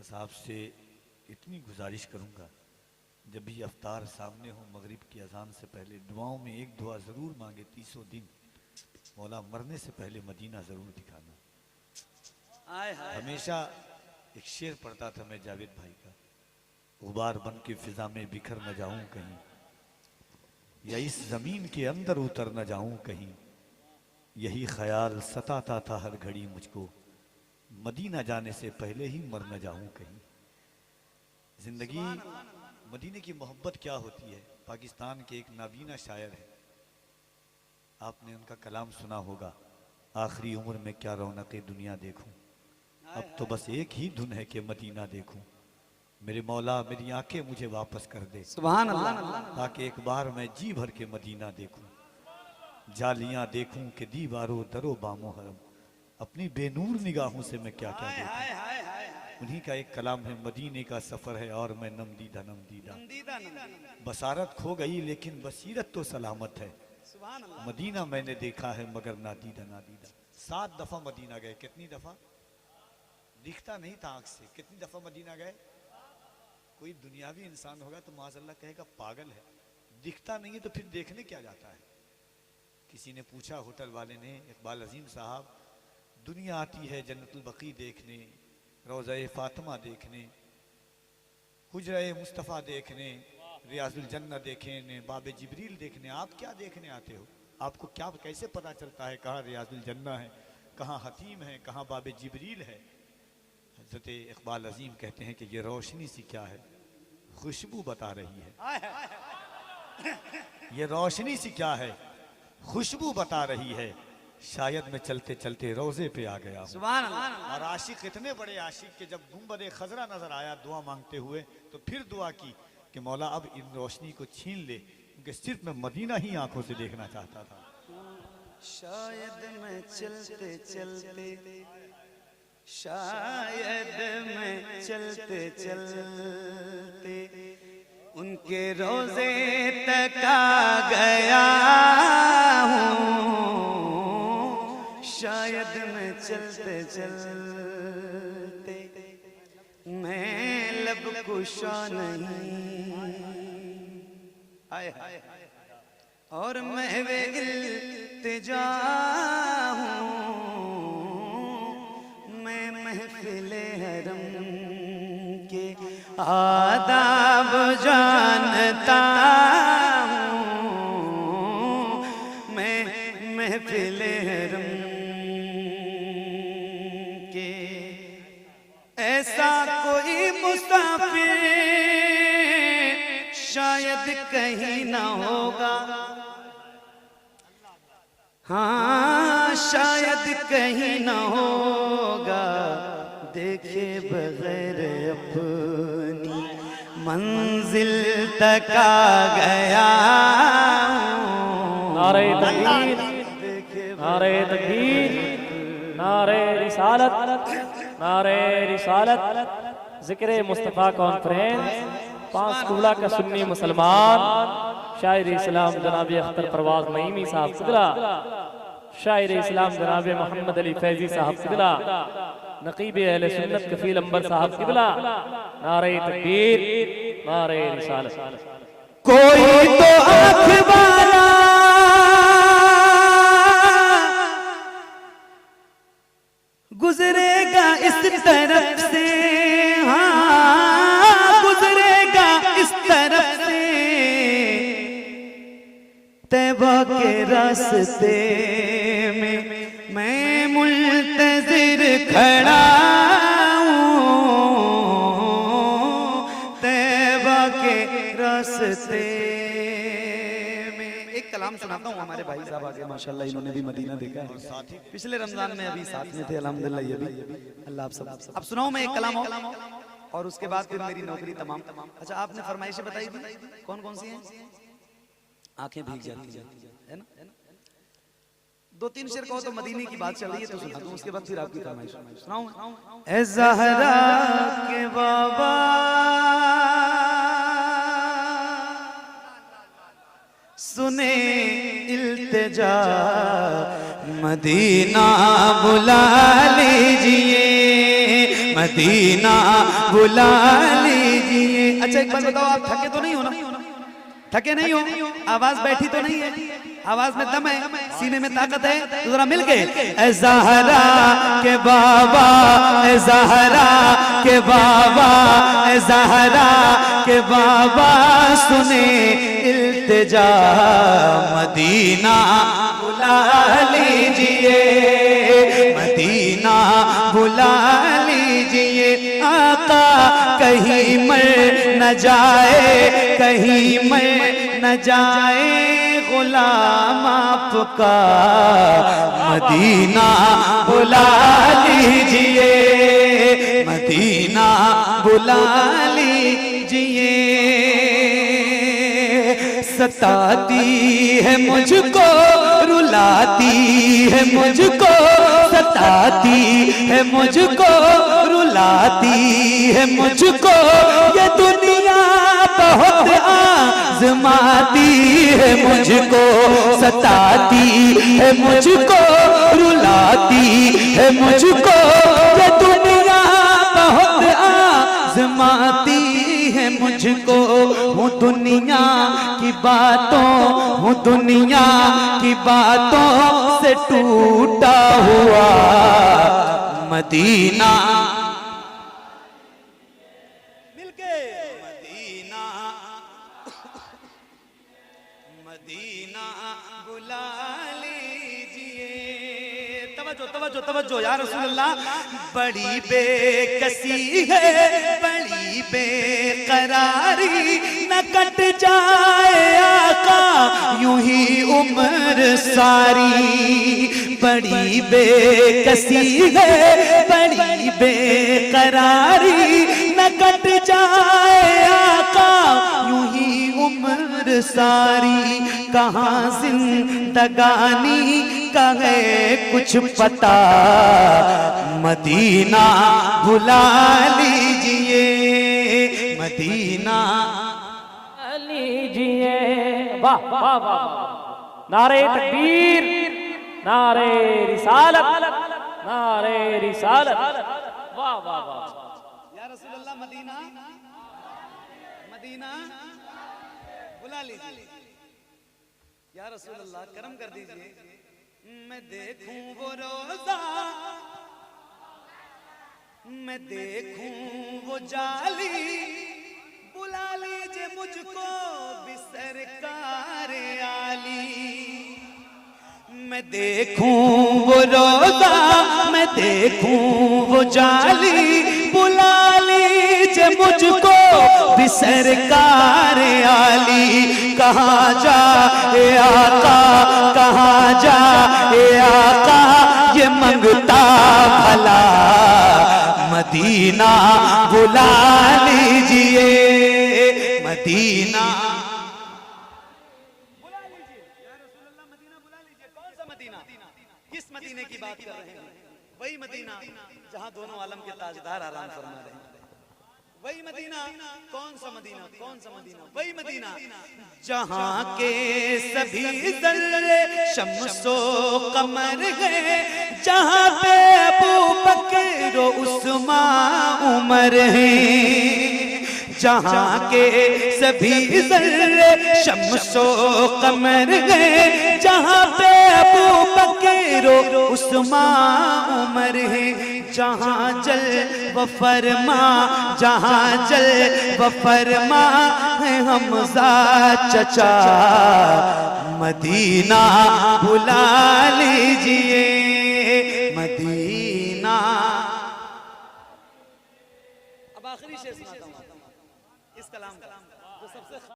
बस आपसे इतनी गुजारिश करूँगा, जब भी अफ्तार सामने हो मगरिब की अजान से पहले दुआओं में एक दुआ ज़रूर मांगे 30 दिन, मौला मरने से पहले मदीना ज़रूर दिखाना। हमेशा एक शेर पढ़ता था मैं जावेद भाई का, गुबार बन के फिजा में बिखर न जाऊं कहीं, या इस जमीन के अंदर उतर न जाऊं कहीं, यही ख्याल सताता था हर घड़ी मुझको, मदीना जाने से पहले ही मर न जाऊं कहीं। जिंदगी मदीने की मोहब्बत क्या होती है। पाकिस्तान के एक नाबीना शायर है, आपने उनका कलाम सुना होगा, आखिरी उम्र में क्या रौनक़े दुनिया देखूं, अब तो बस एक ही धुन है कि मदीना देखूं, मेरे मौला मेरी आंखें मुझे वापस कर दे, सुभान अल्लाह, ताकि एक बार मैं जी भर के मदीना देखूं, जालियां देखूं कि दीवारों दरो बामो हरम, अपनी बेनूर निगाहों से मैं क्या क्या देखूं। उन्हीं का एक कलाम है, मदीने का सफर है और मैं नमदीदा नमदीदा, बसारत खो गई लेकिन बसीरत तो सलामत है, मदीना मैंने देखा है मगर नादीदा नादीदा। 7 दफा मदीना गए। कितनी दफा? दिखता नहीं था आंख से। कितनी दफा मदीना गए? कोई दुनियावी इंसान होगा तो माज़अल्लाह कहेगा पागल है, दिखता नहीं है तो फिर देखने क्या जाता है। किसी ने पूछा होटल वाले ने, इकबाल अजीम साहब, दुनिया आती है जन्नतुल बकी देखने, रोज़ा-ए फातिमा देखने, हुजरा-ए मुस्तफ़ा देखने, रियाजुल जन्नत देखने, बाबे जिब्रील देखने, आप क्या देखने आते हो? आपको क्या कैसे पता चलता है कहाँ रियाजुल जन्नत है, कहाँ हतीम है, कहाँ बाबे जिब्रील है? हज़रत इकबाल अजीम कहते हैं कि ये रोशनी सी क्या है, खुशबू बता रही है। ये रोशनी सी क्या है, खुशबू बता रही है, शायद मैं चलते चलते रोजे पे आ गया हूँ। सुभान अल्लाह। और आशिक इतने बड़े आशिक के जब गुंबद खजरा नजर आया दुआ मांगते हुए, तो फिर दुआ की कि मौला अब इन रोशनी को छीन ले, क्योंकि सिर्फ मैं मदीना ही आंखों से देखना चाहता था। शायद मैं चलते चलते, शायद मैं चलते चलते उनके रोजे तक आ गया हूँ, शायद मैं चलते चलते मैं लब कुशा नहीं, आए और मैं वे इल्तिजा हूँ, मैं महफिले हरम के आदाब जानता हूँ, मैं महफिले हरम के ऐसा कोई मुसाफिर शायद कहीं ना होगा, हाँ शायद कहीं ना होगा, देखे बगैर अपनी मंजिल तक आ गया। नारे तकबीर, नारे तकबीर, नारे रिसालत, नारे रिसालत। जिक्र मुस्तफ़ा कॉन्फ्रेंस पांचकूला का सुन्नी मुसलमान शायर इस्लाम जनाब अख्तर परवाज नईमी साहब सिदला, शायर इस्लाम जनाब मोहम्मद अली फैजी साहब सिदला, नकीब अहले सुन्नत कफील अंबर साहब सिदला। नारे तकबीर, नारे रिसालत। कोई तो आँख वाला गुजरेगा इस तरफ से, हाँ गुजरेगा इस तरफ से, तैबा के रास्ते में मैं मुल्तज़िर खड़ा हूँ, तैबा के रास्ते में। एक कलाम सुनाता हूँ, हमारे भाई साहब आगे माशाल्लाह इन्होंने भी मदीना देखा है, पिछले रमजान में अभी साथ में थे अल्हम्दुलिल्लाह। ये भी अल्लाह आप सब। अब सुनाओ मैं एक कलाम और उसके बाद फिर मेरी नौकरी तमाम। अच्छा आपने फरमाइशें बताई थी, कौन कौन सी हैं? आंखें भीग जाती है ना। 2-3 शेर कहो तो मदीने की बात चल रही है तो सुना दूं, उसके बाद फिर आपकी फरमाइश सुनाऊं। ए ज़हरा के बाबा सुने इल्तिजा, मदीना बुला लीजिए, मदीना बुला लीजिए। अच्छा एक बात बताओ, आप थके तो नहीं हो ना? थके नहीं हो? आवाज बैठी तो नहीं है? आवाज में दम है, सीने में ताकत है? तो जरा मिलके ए ज़हरा के बाबा, ए ज़हरा के बाबा, ए ज़हरा के बाबा सुने इल्तिजा, मदीना बुला लीजिए, मदीना बुला लीजिए। आका कहीं मर न जाए, कहीं मर न जाए गुलाम आपका, मदीना बुला लीजिए, मदीना बुला लीजिए। सताती है मुझको, रुलाती है मुझको, सताती है मुझको, रुलाती है मुझको, ये दुनिया बहुत आज़माती है मुझको, सताती है मुझको, रुलाती है मुझको, ये दुनिया बहुत आज़माती है मुझको। हूँ दुनिया की बातों, हूँ दुनिया की बातों से टूटा हुआ, मदीना मिलके मदीना, मदीना बुला लीजिए। तवज्जो तवज्जो तवज्जो या रसूल अल्लाह। बड़ी बेकसी है, बड़ी बेकरारी, न कट जाए आका यूं ही उम्र सारी। बड़ी बेकसी है, बड़ी बेकरारी, न कट जाए आका यूं ही उम्र सारी। कहाँ जिंदगानी का है कुछ पता, मदीना बुला लीजिए, मदीना लीजिए। वाह वाह वाह, नारे तकबीर, नारे रिसालत, नारे रिसालत, वाह वाह वाह। या रसूल अल्लाह मदीना, मदीना बुला लीजिए। या रसूल अल्लाह करम कर दीजिए, मैं देखूं वो रोजा, मैं देखूं वो जाली, बुला लीजिए मुझको भी सरकार आली। मैं देखूं वो रोजा, मैं देखूं वो जाली, बुला लीजिए मुझको भी सरकार आली। कहाँ जा ए आका, कहाँ जा ए आका, ये मंगता भला, मदीना बुला लीजिए, मदीना बुला लीजिए। या रसूल अल्लाह मदीना बुला लीजिए। कौन सा मदीना? किस मदीने की बात कर रहे हैं? वही मदीना जहां दोनों आलम के ताजदार आराम फरमा रहे हैं। वही मदीना। कौन सा मदीना? कौन सा मदीना? वही मदीना जहां के सभी ज़र्रे शम्सो कमर है, जहां पे अबू बकर उस्मान उमर है। जहां के सभी ज़र्रे शम्सो कमर है, जहां पे अबू बकर उस्मान उमर है। जहां जल व फरमा, जहां जल व फरमा है हमजा चचा, मदीना बुला लीजिए, मदीना। अब आखिरी शेर सुनाता हूं इस कलाम का, जो सबसे